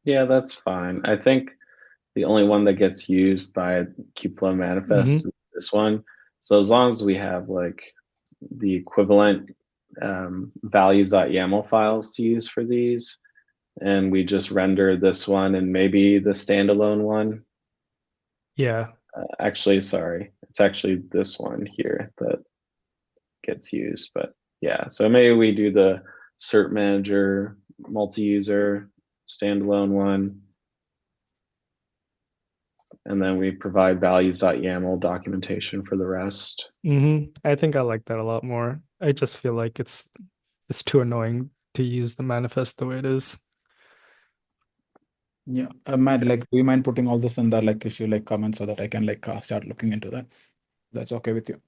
Yeah, that's fine. I think the only one that gets used by Kubeflow manifest is this one. So as long as we have the equivalent values.yaml files to use for these, and we just render this one and maybe the standalone one. Yeah. Actually, sorry, it's actually this one here that gets used. But yeah, so maybe we do the cert manager multi-user standalone one. and then we provide values.yaml documentation for the rest. I think I like that a lot more. I just feel like it's too annoying to use the manifest the way it is. Yeah, Matt, like, do you mind putting all this in the like issue like comments so that I can like start looking into that? That's okay with you?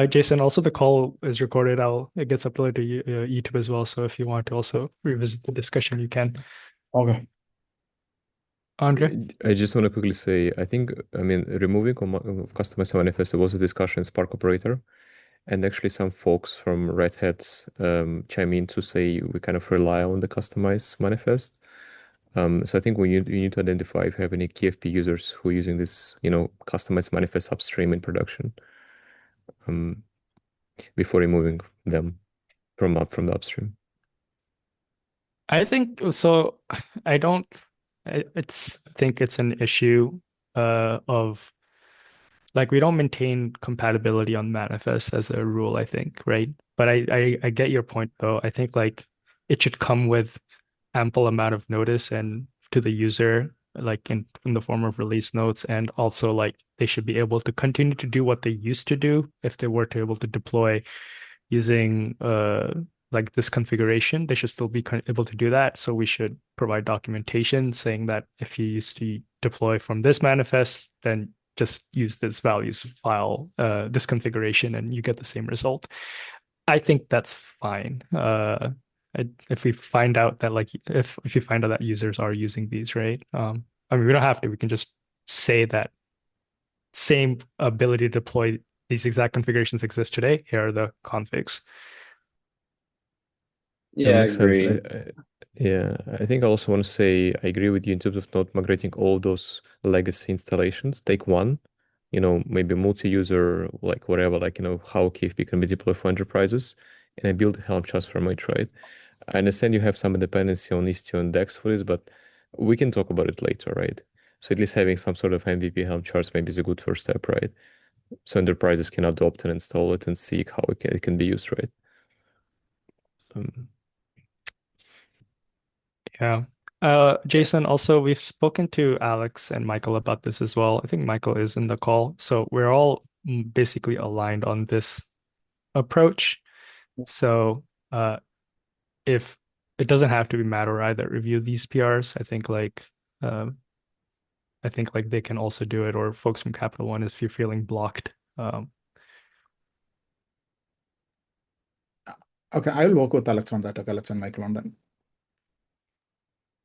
Jason, also the call is recorded. It gets uploaded to YouTube as well. So if you want to also revisit the discussion, you can. Okay. Andre? I just want to quickly say, I think, I mean, removing customized manifest was a discussion in Spark Operator, and actually some folks from Red Hat chime in to say we kind of rely on the customized manifest. So I think you need to identify if you have any KFP users who are using this, customized manifest upstream in production before removing them from the upstream. I think so. I don't. Think it's an issue of like we don't maintain compatibility on manifest as a rule, I think, right? But I get your point though. I think like it should come with ample amount of notice and to the user, like in the form of release notes, and also like they should be able to continue to do what they used to do if they were to able to deploy using like this configuration. They should still be able to do that. So we should provide documentation saying that if you used to deploy from this manifest, then just use this values file, this configuration, and you get the same result. I think that's fine. If we find out that like if you find out that users are using these, right? I mean, we don't have to. We can just say that same ability to deploy these exact configurations exist today. Here are the configs. That Yeah, I makes sense. agree. Yeah, I think I also want to say I agree with you in terms of not migrating all those legacy installations. Take one, maybe multi-user, like whatever, like, how KFP can be deployed for enterprises, and I build Helm charts from it, right? I understand you have some dependency on Istio and Dex for this, but we can talk about it later, right? So at least having some sort of MVP Helm charts maybe is a good first step, right? So enterprises can adopt and install it and see how it can be used, right? Yeah. Jason, also, we've spoken to Alex and Michael about this as well. I think Michael is in the call. So we're all basically aligned on this approach. So if it doesn't have to be Matt or I that review these PRs, I think like they can also do it, or folks from Capital One if you're feeling blocked. Okay, I will work with Alex on that. Okay, Alex and Michael on that.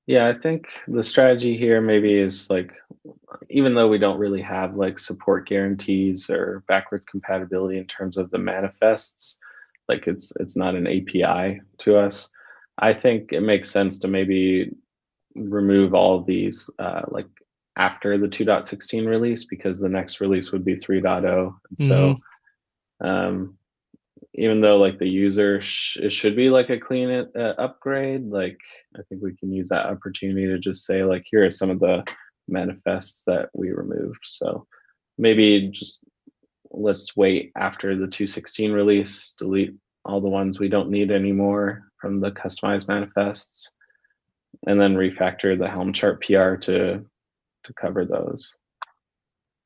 Yeah, I think the strategy here maybe is like, even though we don't really have like support guarantees or backwards compatibility in terms of the manifests, like it's not an API to us. I think it makes sense to maybe remove all of these like after the 2.16 release, because the next release would be 3.0. And so even though like the user it should be like a clean upgrade, like I think we can use that opportunity to just say like, here are some of the manifests that we removed. So maybe just let's wait after the 2.16 release, delete all the ones we don't need anymore from the customized manifests, and then refactor the Helm chart PR to cover those.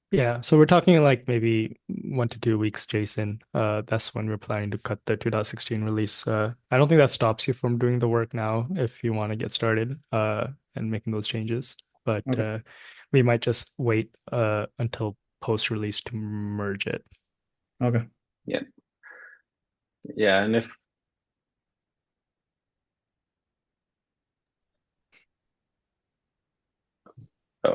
Yeah, so we're talking like maybe 1 to 2 weeks, Jason. That's when we're planning to cut the 2.16 release. I don't think that stops you from doing the work now if you want to get started and making those changes. But Okay. we might just wait until post-release to merge it. Okay. Yeah. Yeah, and if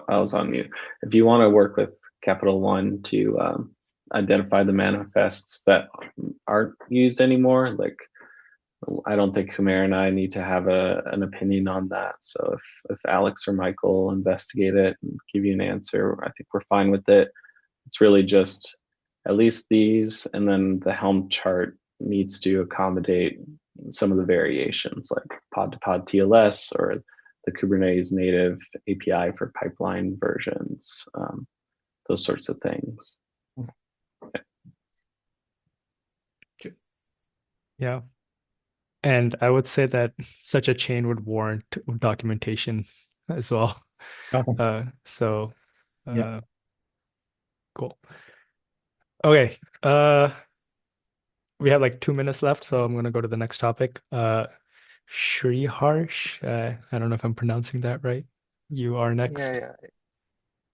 I was on mute. If you want to work with Capital One to identify the manifests that aren't used anymore, like I don't think Humair and I need to have an opinion on that. So if Alex or Michael investigate it and give you an answer, I think we're fine with it. It's really just at least these, and then the Helm chart needs to accommodate some of the variations like pod to pod TLS or the Kubernetes native API for pipeline versions, those sorts of things. Yeah. And I would say that such a chain would warrant documentation as well. Okay. So Yeah. Cool. Okay. We have like 2 minutes left, so I'm gonna go to the next topic. Shri Harsh. I don't know if I'm pronouncing that right. You are next.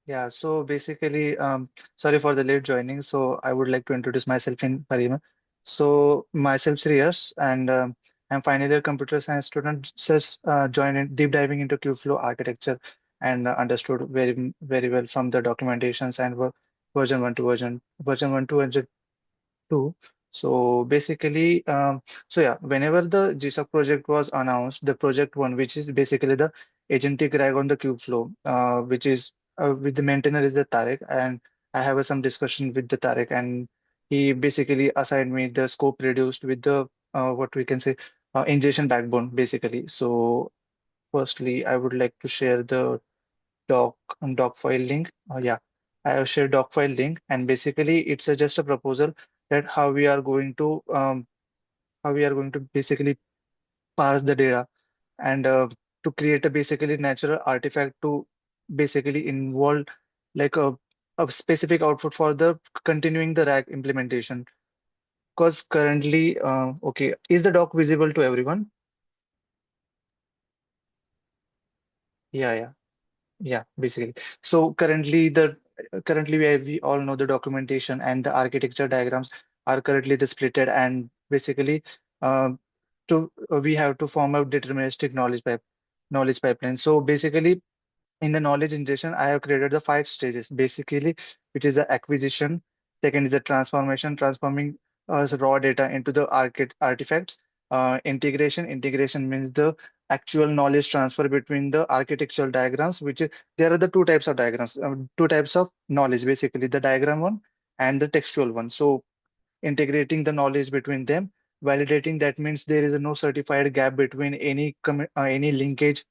Yeah. So basically, sorry for the late joining. So I would like to introduce myself in Parima. So myself, Shreyas, and I'm final year computer science student. Just joined in deep diving into Kubeflow architecture and understood very well from the documentations and version one to version one to version two. So basically, so yeah, whenever the GSOC project was announced, the project one, which is basically the agentic RAG on the Kubeflow, which is with the maintainer is the Tarek, and I have some discussion with the Tarek, and he basically assigned me the scope reduced with the what we can say ingestion backbone, basically. So firstly, I would like to share the doc doc file link. Yeah, I have shared doc file link, and basically it's just a proposal that how we are going to basically parse the data and to create a basically natural artifact to basically involve like a specific output for the continuing the rack implementation. Because currently, okay, is the doc visible to everyone? Yeah, yeah. Yeah, basically. So currently we all know the documentation and the architecture diagrams are currently the splitted, and basically um, to we have to form a deterministic knowledge pipeline. So basically in the knowledge ingestion, I have created the 5 stages basically, which is the acquisition. Second is the transformation, transforming the raw data into the artifacts. Integration means the actual knowledge transfer between the architectural diagrams, there are the two types of diagrams, two types of knowledge, basically the diagram one and the textual one. So integrating the knowledge between them, validating that means there is no certified gap between any linkage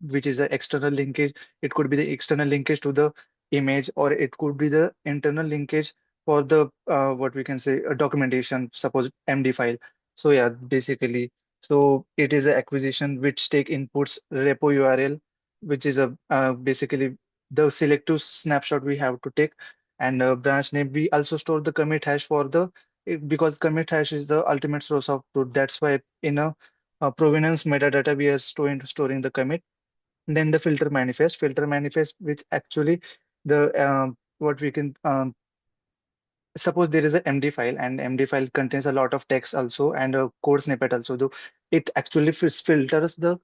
which is the external linkage. It could be the external linkage to the image, or it could be the internal linkage for the what we can say a documentation, suppose MD file. So yeah, basically, so it is an acquisition which take inputs repo URL, which is a basically the selective snapshot we have to take, and branch name. We also store the commit hash for because commit hash is the ultimate source of truth. That's why in a provenance metadata we are storing the commit. Then the filter manifest, which actually the what we can suppose there is a MD file, and MD file contains a lot of text also and a code snippet also. Though it actually filters the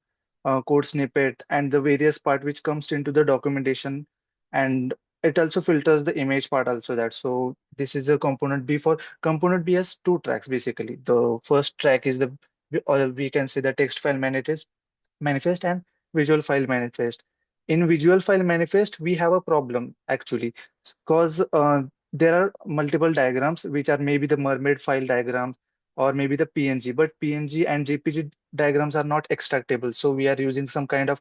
code snippet and the various part which comes into the documentation, and it also filters the image part also. That so this is a component B. For component B has 2 tracks basically. The first track is the, or we can say the text file manifest and visual file manifest. In visual file manifest, we have a problem actually, because there are multiple diagrams which are maybe the mermaid file diagram or maybe the PNG, but PNG and JPG diagrams are not extractable. So we are using some kind of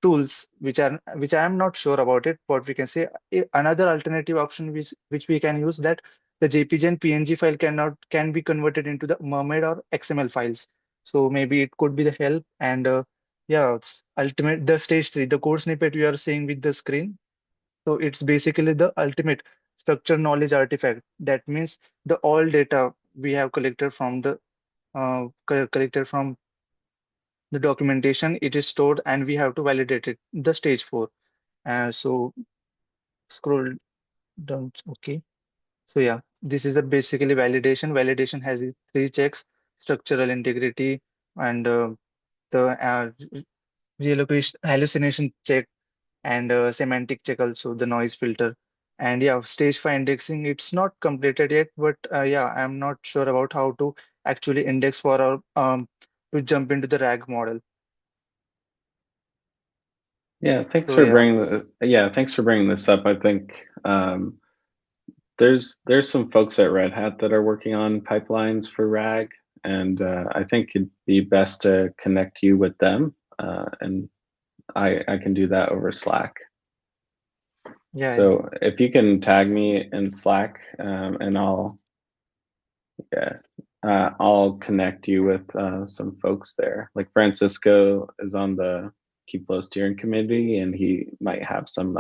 tools which I am not sure about it. What we can say another alternative option which we can use, that the JPG and PNG file can be converted into the mermaid or XML files. So maybe it could be the help, and yeah, it's ultimate the stage 3, the code snippet you are seeing with the screen. So it's basically the ultimate structure knowledge artifact. That means the all data we have collected from collected from the documentation, it is stored and we have to validate it. The stage 4. So scroll down. Okay. So yeah, this is the basically validation. Validation has 3 checks: structural integrity, and the relocation hallucination check, and semantic check also, the noise filter. And yeah, stage 5 indexing, it's not completed yet, but yeah, I'm not sure about how to actually index for our to jump into the RAG model. Yeah, thanks So for yeah, bringing this up. I think there's some folks at Red Hat that are working on pipelines for RAG, and I think it'd be best to connect you with them, and I can do that over Slack. yeah, So if you can tag me in Slack, and I'll connect you with some folks there. Like Francisco is on the Kubeflow steering committee, and he might have some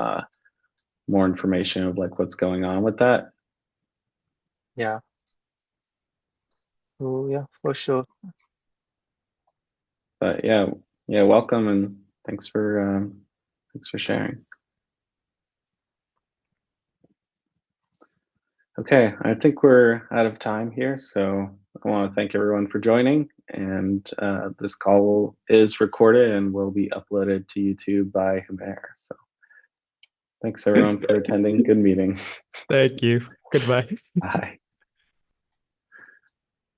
more information of like what's going on with that. Yeah. So yeah, for sure. But yeah, welcome and thanks for sharing. Okay, I think we're out of time here, so I want to thank everyone for joining. And this call is recorded and will be uploaded to YouTube by Humair. So thanks everyone for attending. Good meeting. Thank you. Goodbye. Bye.